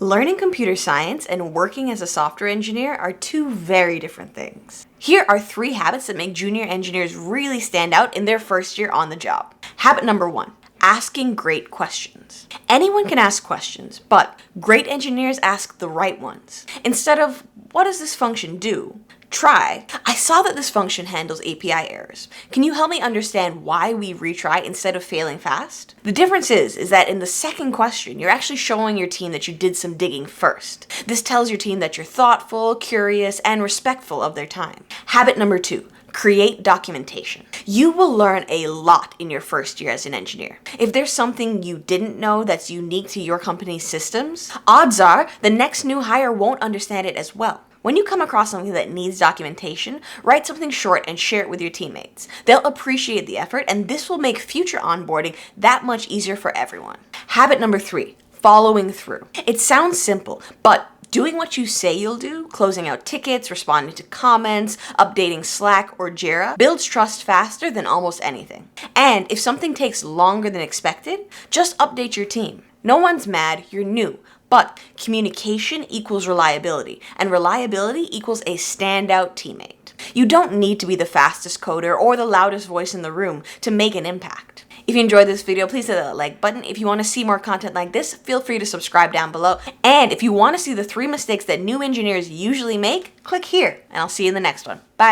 Learning computer science and working as a software engineer are two very different things. Here are 3 habits that make junior engineers really stand out in their first year on the job. Habit number 1, asking great questions. Anyone can ask questions, but great engineers ask the right ones. Instead of, what does this function do? Try, I saw that this function handles API errors. Can you help me understand why we retry instead of failing fast? The difference is that in the second question, you're actually showing your team that you did some digging first. This tells your team that you're thoughtful, curious, and respectful of their time. Habit number 2. Create documentation. You will learn a lot in your first year as an engineer. If there's something you didn't know that's unique to your company's systems, odds are the next new hire won't understand it as well. When you come across something that needs documentation, write something short and share it with your teammates. They'll appreciate the effort, and this will make future onboarding that much easier for everyone. Habit number 3, following through. It sounds simple, but doing what you say you'll do, closing out tickets, responding to comments, updating Slack or Jira, builds trust faster than almost anything. And if something takes longer than expected, just update your team. No one's mad, you're new. But communication equals reliability, and reliability equals a standout teammate. You don't need to be the fastest coder or the loudest voice in the room to make an impact. If you enjoyed this video, please hit that like button. If you want to see more content like this, feel free to subscribe down below. And if you want to see the 3 mistakes that new engineers usually make, click here, and I'll see you in the next one. Bye.